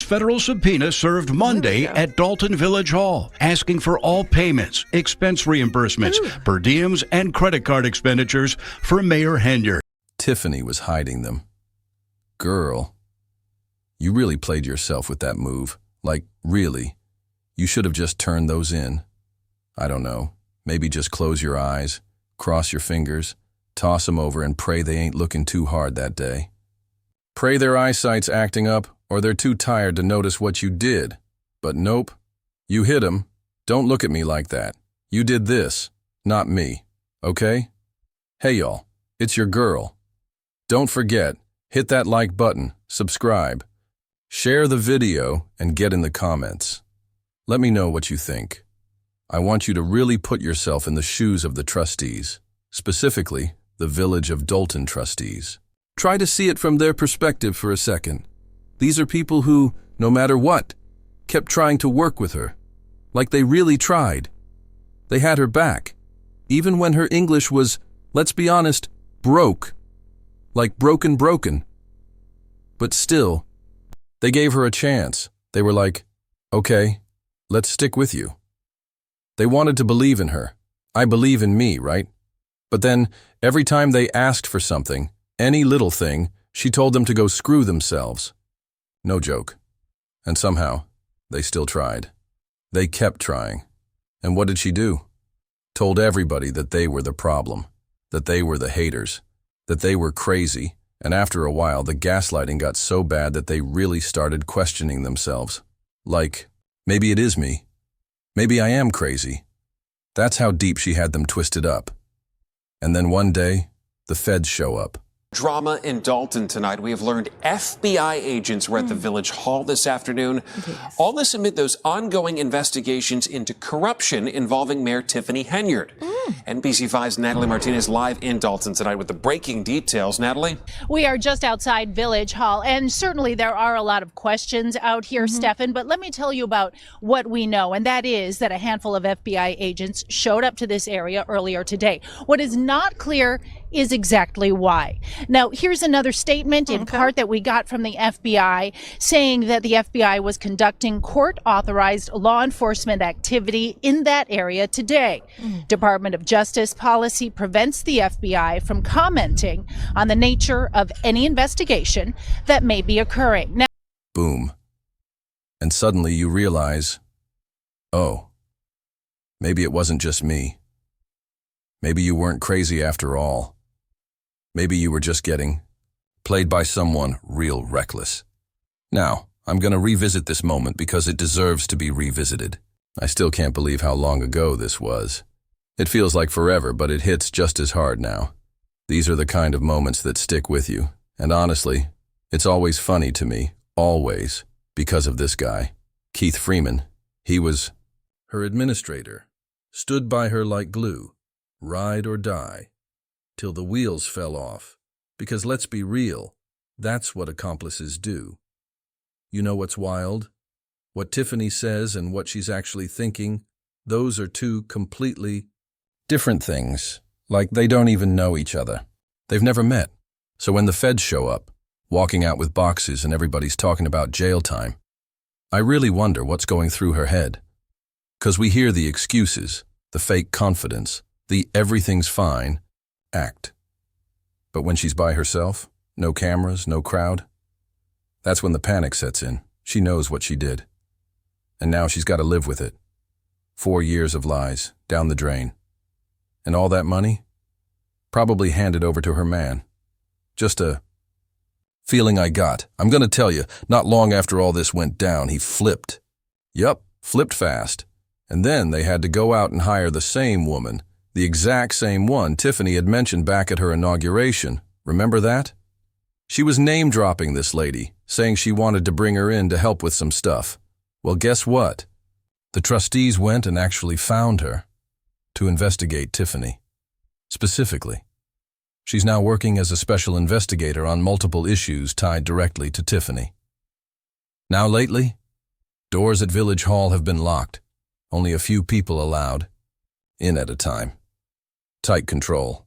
federal subpoena served Monday at Dalton Village Hall, asking for all payments, expense reimbursements, per diems, and credit card expenditures for Mayor Henyard. Tiffany was hiding them. Girl, you really played yourself with that move. Like, really. You should have just turned those in. I don't know. Maybe just close your eyes, cross your fingers, toss them over, and pray they ain't looking too hard that day. Pray their eyesight's acting up, or they're too tired to notice what you did. But nope. You hit 'em. Don't look at me like that. You did this, not me. Okay? Hey y'all, it's your girl. Don't forget, hit that like button, subscribe, share the video, and get in the comments. Let me know what you think. I want you to really put yourself in the shoes of the trustees, specifically the Village of Dalton trustees. Try to see it from their perspective for a second. These are people who, no matter what, kept trying to work with her. Like they really tried. They had her back, even when her English was, let's be honest, broke. Like broken. But still, they gave her a chance. They were like, okay, let's stick with you. They wanted to believe in her. I believe in me, right? But then, every time they asked for something, any little thing, she told them to go screw themselves. No joke. And somehow, they still tried. They kept trying. And what did she do? Told everybody that they were the problem, that they were the haters, that they were crazy, and after a while the gaslighting got so bad that they really started questioning themselves. Like, maybe it is me. Maybe I am crazy. That's how deep she had them twisted up. And then one day, the feds show up. Drama in Dalton tonight. We have learned FBI agents were at the Village Hall this afternoon. Yes. All this amid those ongoing investigations into corruption involving Mayor Tiffany Henyard. NBC5's Natalie Martinez live in Dalton tonight with the breaking details. Natalie? We are just outside Village Hall, and certainly there are a lot of questions out here, Stefan, but let me tell you about what we know, and that is that a handful of FBI agents showed up to this area earlier today. What is not clear is exactly why. Now, here's another statement in part that we got from the FBI saying that the FBI was conducting court-authorized law enforcement activity in that area today. Department of Justice policy prevents the FBI from commenting on the nature of any investigation that may be occurring. Now, Boom. And suddenly you realize, oh, maybe it wasn't just me. Maybe you weren't crazy after all. Maybe you were just getting played by someone real reckless. Now, I'm going to revisit this moment because it deserves to be revisited. I still can't believe how long ago this was. It feels like forever, but it hits just as hard now. These are the kind of moments that stick with you. And honestly, it's always funny to me, always, because of this guy, Keith Freeman. He was her administrator, stood by her like glue, ride or die, till the wheels fell off. Because let's be real, that's what accomplices do. You know what's wild? What Tiffany says and what she's actually thinking, those are two completely different things. Like they don't even know each other. They've never met. So when the feds show up, walking out with boxes and everybody's talking about jail time, I really wonder what's going through her head. 'Cause we hear the excuses, the fake confidence, the everything's fine act. But when she's by herself, no cameras, no crowd, that's when the panic sets in. She knows what she did. And now she's got to live with it. 4 years of lies, down the drain. And all that money? Probably handed over to her man. Just a feeling I got. I'm going to tell you, not long after all this went down, he flipped. Yup, flipped fast. And then they had to go out and hire the same woman, the exact same one Tiffany had mentioned back at her inauguration. Remember that? She was name-dropping this lady, saying she wanted to bring her in to help with some stuff. Well, guess what? The trustees went and actually found her to investigate Tiffany. Specifically, she's now working as a special investigator on multiple issues tied directly to Tiffany. Now lately, doors at Village Hall have been locked. Only a few people allowed, in at a time. Tight control.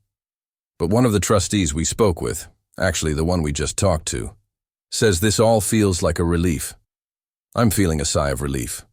But one of the trustees we spoke with, actually the one we just talked to, says this all feels like a relief. I'm feeling a sigh of relief.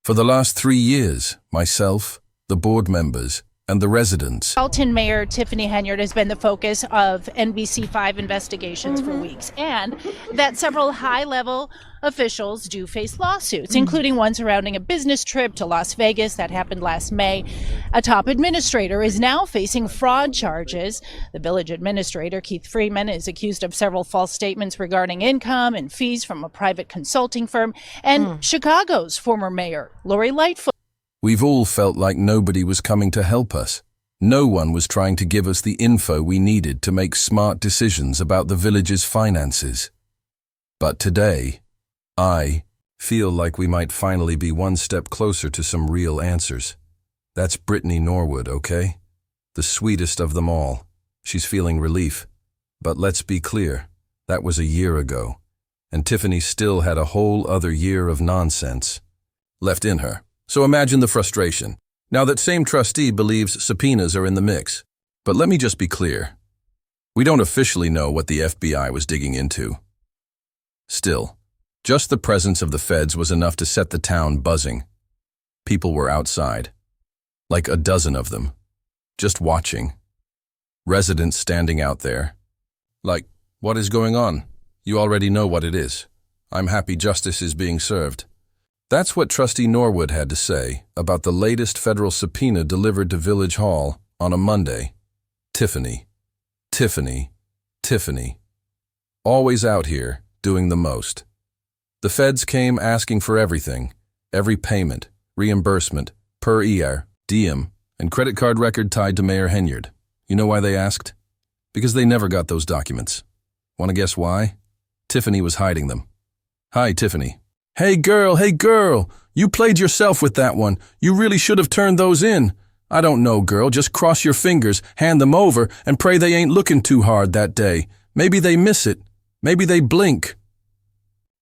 For the last 3 years, myself, the board members, and the residents. Dalton Mayor Tiffany Henyard has been the focus of NBC5 investigations for weeks, and that several high-level officials do face lawsuits, including one surrounding a business trip to Las Vegas that happened last May. A top administrator is now facing fraud charges. The village administrator, Keith Freeman, is accused of several false statements regarding income and fees from a private consulting firm. And Chicago's former mayor, Lori Lightfoot. We've all felt like nobody was coming to help us. No one was trying to give us the info we needed to make smart decisions about the village's finances. But today, I feel like we might finally be one step closer to some real answers. That's Brittany Norwood, okay? The sweetest of them all. She's feeling relief. But let's be clear, that was a year ago. And Tiffany still had a whole other year of nonsense left in her. So imagine the frustration. Now that same trustee believes subpoenas are in the mix. But let me just be clear. We don't officially know what the FBI was digging into. Still, just the presence of the feds was enough to set the town buzzing. People were outside, like a dozen of them, just watching. Residents standing out there, like, what is going on? You already know what it is. I'm happy justice is being served. That's what Trustee Norwood had to say about the latest federal subpoena delivered to Village Hall on a Monday. Tiffany, Tiffany, Tiffany. Always out here, doing the most. The feds came asking for everything, every payment, reimbursement, per year, diem, and credit card record tied to Mayor Henyard. You know why they asked? Because they never got those documents. Want to guess why? Tiffany was hiding them. Hi, Tiffany. Hey girl, you played yourself with that one. You really should have turned those in. I don't know, girl, just cross your fingers, hand them over, and pray they ain't looking too hard that day. Maybe they miss it. Maybe they blink.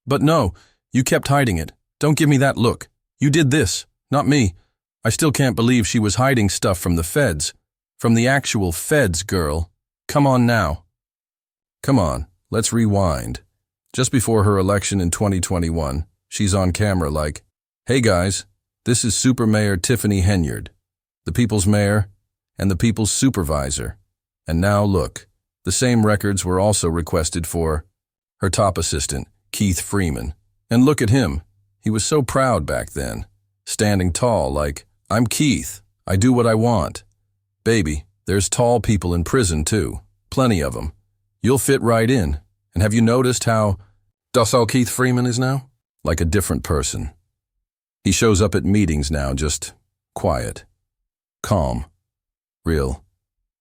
But no, you kept hiding it. Don't give me that look. You did this, not me. I still can't believe she was hiding stuff from the feds. From the actual feds, girl. Come on now. Come on, let's rewind. Just before her election in 2021, she's on camera like, hey guys, this is Super Mayor Tiffany Henyard, the people's mayor and the people's supervisor. And now look, the same records were also requested for her top assistant, Keith Freeman. And look at him. He was so proud back then, standing tall like, I'm Keith, I do what I want. Baby, there's tall people in prison too, plenty of them. You'll fit right in. And have you noticed how docile Keith Freeman is now? Like a different person. He shows up at meetings now, just quiet, calm, real.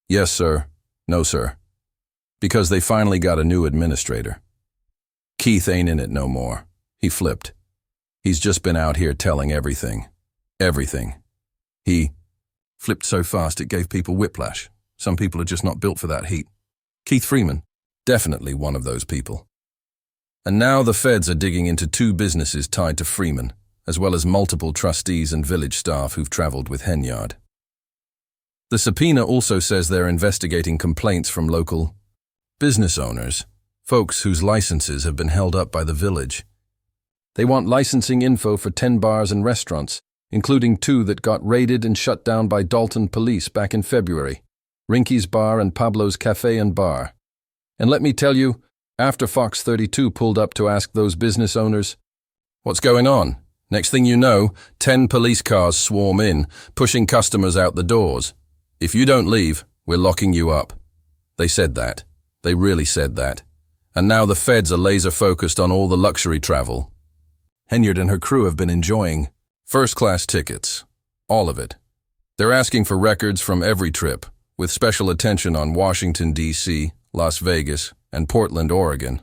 Yes, sir. No, sir. Because they finally got a new administrator. Keith ain't in it no more. He flipped. He's just been out here telling everything. Everything. He flipped so fast it gave people whiplash. Some people are just not built for that heat. Keith Freeman, definitely one of those people. And now the feds are digging into 2 businesses tied to Freeman, as well as multiple trustees and village staff who've traveled with Henyard. The subpoena also says they're investigating complaints from local business owners, folks whose licenses have been held up by the village. They want licensing info for 10 bars and restaurants, including 2 that got raided and shut down by Dalton police back in February, Rinky's Bar and Pablo's Cafe and Bar. And let me tell you, after Fox 32 pulled up to ask those business owners, what's going on? Next thing you know, 10 police cars swarm in, pushing customers out the doors. If you don't leave, we're locking you up. They said that. They really said that. And now the feds are laser focused on all the luxury travel. Henyard and her crew have been enjoying first-class tickets. All of it. They're asking for records from every trip, with special attention on Washington, D.C., Las Vegas, and Portland, Oregon.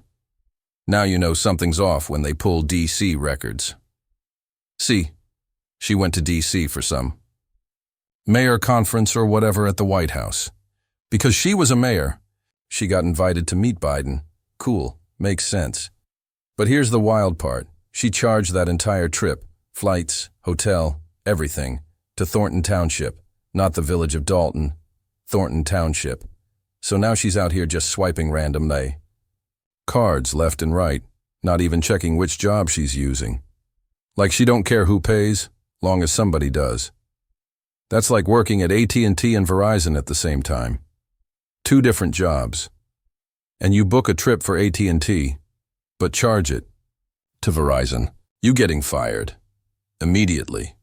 Now you know something's off when they pull D.C. records. See, she went to D.C. for some mayor conference or whatever at the White House. Because she was a mayor, she got invited to meet Biden. Cool, makes sense. But here's the wild part. She charged that entire trip, flights, hotel, everything, to Thornton Township, not the village of Dalton, Thornton Township. So now she's out here just swiping randomly. Cards left and right, not even checking which job she's using. Like she don't care who pays, long as somebody does. That's like working at AT&T and Verizon at the same time. Two different jobs. And you book a trip for AT&T, but charge it to Verizon. You getting fired. Immediately.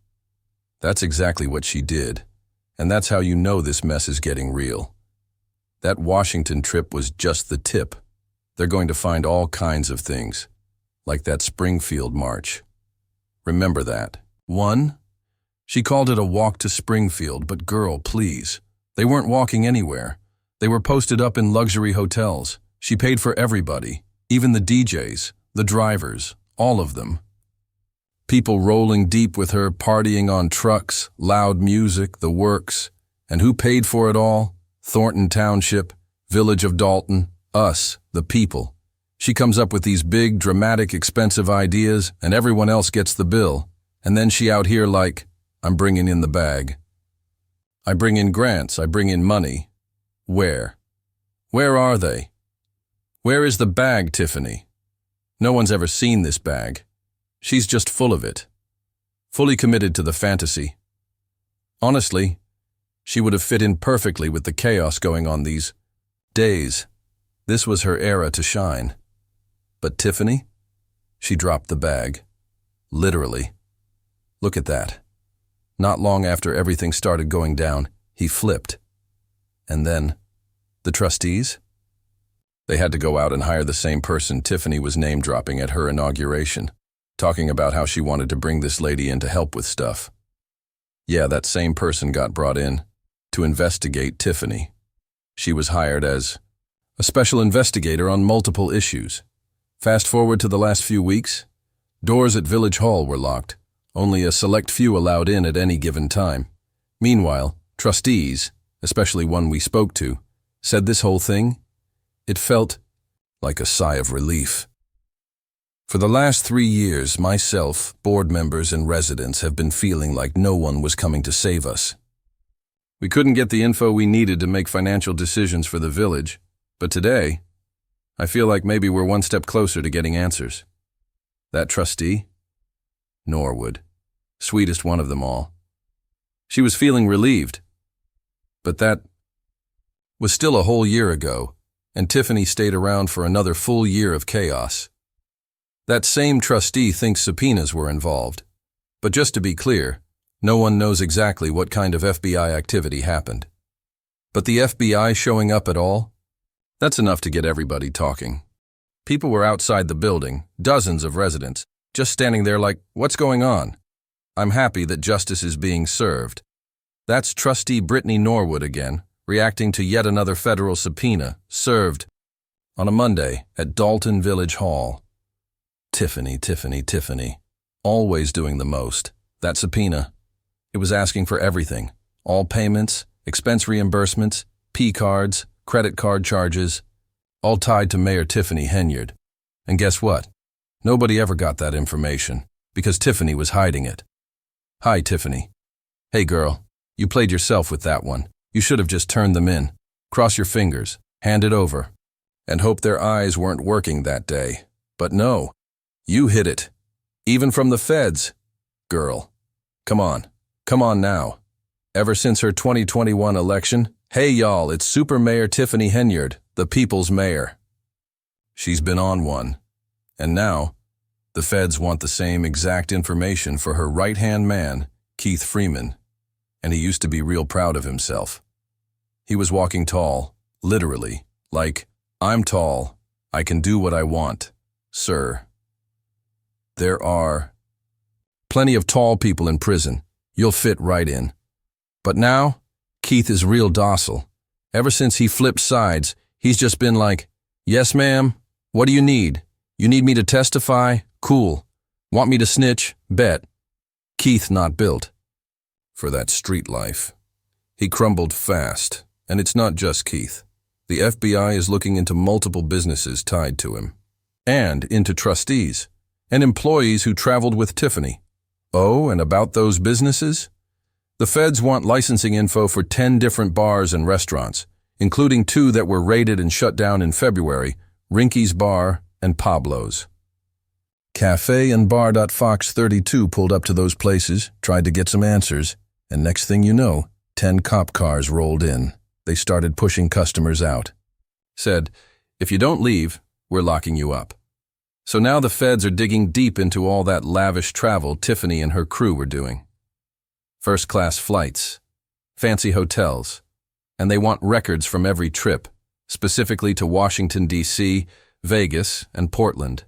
That's exactly what she did. And that's how you know this mess is getting real. That Washington trip was just the tip. They're going to find all kinds of things, like that Springfield march. Remember that. 1. She called it a walk to Springfield, but girl, please. They weren't walking anywhere. They were posted up in luxury hotels. She paid for everybody, even the DJs, the drivers, all of them. People rolling deep with her, partying on trucks, loud music, the works. And who paid for it all? Thornton Township, Village of Dalton, us, the people. She comes up with these big, dramatic, expensive ideas, and everyone else gets the bill. And then she out here like, I'm bringing in the bag. I bring in grants, I bring in money. Where? Where are they? Where is the bag, Tiffany? No one's ever seen this bag. She's just full of it. Fully committed to the fantasy. Honestly, she would have fit in perfectly with the chaos going on these days. This was her era to shine. But Tiffany? She dropped the bag. Literally. Look at that. Not long after everything started going down, he flipped. And then, the trustees? They had to go out and hire the same person Tiffany was name-dropping at her inauguration, talking about how she wanted to bring this lady in to help with stuff. Yeah, that same person got brought in to investigate Tiffany. She was hired as a special investigator on multiple issues. Fast forward to the last few weeks, doors at Village Hall were locked. Only a select few allowed in at any given time. Meanwhile, trustees, especially one we spoke to, said this whole thing, it felt like a sigh of relief. For the last 3 years, myself, board members, and residents have been feeling like no one was coming to save us. We couldn't get the info we needed to make financial decisions for the village, but today, I feel like maybe we're one step closer to getting answers. That trustee? Norwood. Sweetest one of them all. She was feeling relieved. But that was still a whole year ago, and Tiffany stayed around for another full year of chaos. That same trustee thinks subpoenas were involved. But just to be clear, no one knows exactly what kind of FBI activity happened. But the FBI showing up at all? That's enough to get everybody talking. People were outside the building, dozens of residents, just standing there like, what's going on? I'm happy that justice is being served. That's Trustee Brittany Norwood again, reacting to yet another federal subpoena, served on a Monday at Dalton Village Hall. Tiffany, Tiffany, Tiffany. Always doing the most. That subpoena. It was asking for everything. All payments, expense reimbursements, P-cards, credit card charges, all tied to Mayor Tiffany Henyard. And guess what? Nobody ever got that information, because Tiffany was hiding it. Hi, Tiffany. Hey, girl. You played yourself with that one. You should have just turned them in. Cross your fingers, hand it over, and hope their eyes weren't working that day. But no, you hid it. Even from the feds. Girl, come on now. Ever since her 2021 election, hey y'all, it's Super Mayor Tiffany Henyard, the people's mayor. She's been on one. And now, the feds want the same exact information for her right-hand man, Keith Freeman. And he used to be real proud of himself. He was walking tall, literally, like, I'm tall, I can do what I want, sir. There are plenty of tall people in prison. You'll fit right in. But now, Keith is real docile. Ever since he flipped sides, he's just been like, yes, ma'am, what do you need? You need me to testify? Cool. Want me to snitch? Bet. Keith not built for that street life. He crumbled fast, and it's not just Keith. The FBI is looking into multiple businesses tied to him, and into trustees and employees who traveled with Tiffany. Oh, and about those businesses? The feds want licensing info for 10 different bars and restaurants, including 2 that were raided and shut down in February, Rinky's Bar and Pablo's. Cafe and Bar. Fox 32 pulled up to those places, tried to get some answers, and next thing you know, 10 cop cars rolled in. They started pushing customers out. Said, "If you don't leave, we're locking you up." So now the feds are digging deep into all that lavish travel Tiffany and her crew were doing. First-class flights, fancy hotels, and they want records from every trip, specifically to Washington, D.C., Vegas, and Portland.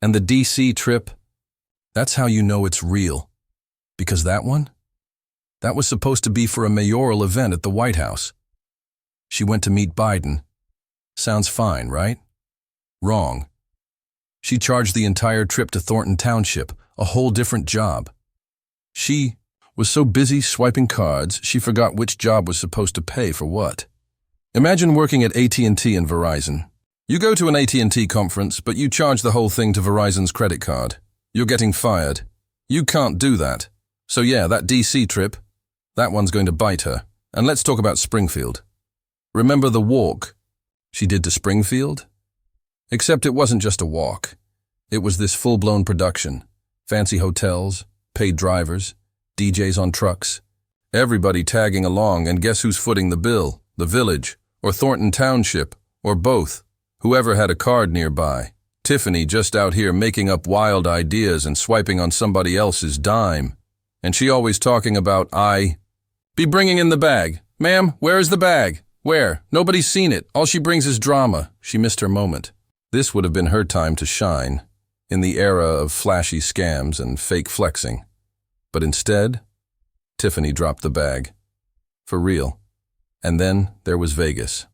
And the D.C. trip, that's how you know it's real. Because that one? That was supposed to be for a mayoral event at the White House. She went to meet Biden. Sounds fine, right? Wrong. She charged the entire trip to Thornton Township, a whole different job. She was so busy swiping cards, she forgot which job was supposed to pay for what. Imagine working at AT&T and Verizon. You go to an AT&T conference, but you charge the whole thing to Verizon's credit card. You're getting fired. You can't do that. So yeah, that DC trip, that one's going to bite her. And let's talk about Springfield. Remember the walk she did to Springfield? Except it wasn't just a walk. It was this full-blown production. Fancy hotels, paid drivers, DJs on trucks. Everybody tagging along, and guess who's footing the bill? The village, or Thornton Township, or both. Whoever had a card nearby. Tiffany just out here making up wild ideas and swiping on somebody else's dime. And she always talking about, be bringing in the bag. Ma'am, where is the bag? Where? Nobody's seen it. All she brings is drama. She missed her moment. This would have been her time to shine, in the era of flashy scams and fake flexing. But instead, Tiffany dropped the bag. For real. And then there was Vegas.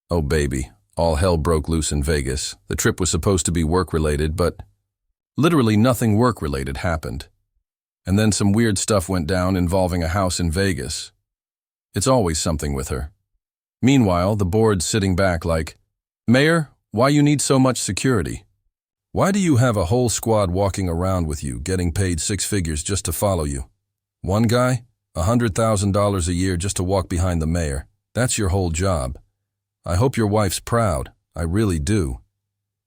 Oh baby, all hell broke loose in Vegas. The trip was supposed to be work-related, but literally nothing work-related happened. And then some weird stuff went down involving a house in Vegas. It's always something with her. Meanwhile, the board's sitting back like, "Mayor, why you need so much security? Why do you have a whole squad walking around with you, getting paid 6 figures just to follow you? One guy, $100,000 a year just to walk behind the mayor. That's your whole job. I hope your wife's proud. I really do.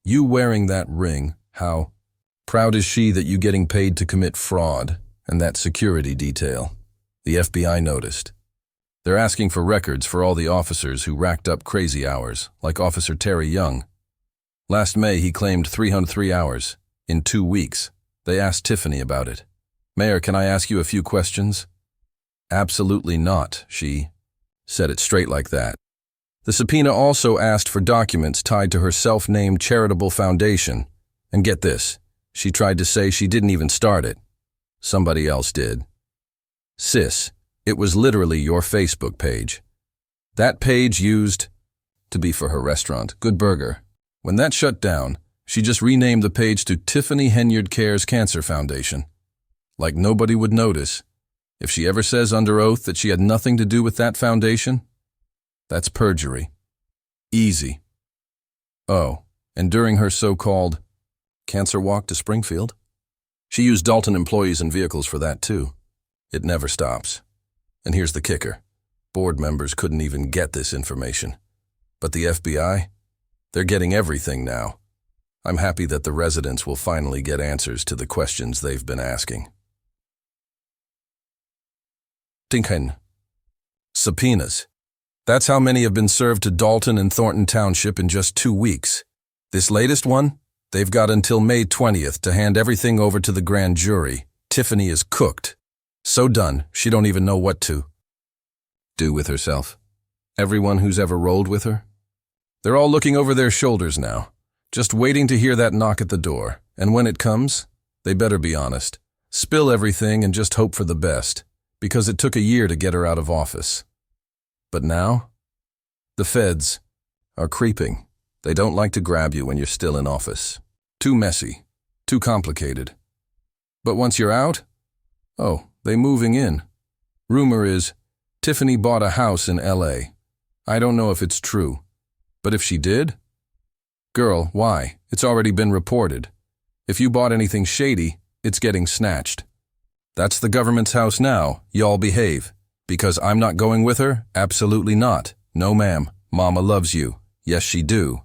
You wearing that ring, how proud is she that you getting paid to commit fraud and that security detail?" The FBI noticed. They're asking for records for all the officers who racked up crazy hours, like Officer Terry Young. Last May, he claimed 303 hours, in 2 weeks. They asked Tiffany about it. "Mayor, can I ask you a few questions?" "Absolutely not," she said it straight like that. The subpoena also asked for documents tied to her self-named charitable foundation. And get this, she tried to say she didn't even start it. Somebody else did. Sis, it was literally your Facebook page. That page used to be for her restaurant, Good Burger. When that shut down, she just renamed the page to Tiffany Henyard Cares Cancer Foundation. Like nobody would notice. If she ever says under oath that she had nothing to do with that foundation, that's perjury. Easy. Oh, and during her so-called cancer walk to Springfield, she used Dalton employees and vehicles for that too. It never stops. And here's the kicker. Board members couldn't even get this information. But the FBI, they're getting everything now. I'm happy that the residents will finally get answers to the questions they've been asking. Tinken. Subpoenas. That's how many have been served to Dalton and Thornton Township in just 2 weeks. This latest one, they've got until May 20th to hand everything over to the grand jury. Tiffany is cooked. So done, she don't even know what to do with herself. Everyone who's ever rolled with her, they're all looking over their shoulders now, just waiting to hear that knock at the door. And when it comes, they better be honest. Spill everything and just hope for the best, because it took a year to get her out of office. But now, the feds are creeping. They don't like to grab you when you're still in office. Too messy, too complicated. But once you're out, oh, they moving in. Rumor is, Tiffany bought a house in L.A. I don't know if it's true, but if she did, girl, why? It's already been reported. If you bought anything shady, it's getting snatched. That's the government's house now, y'all behave. Because I'm not going with her? Absolutely not. No ma'am, Mama loves you. Yes, she do.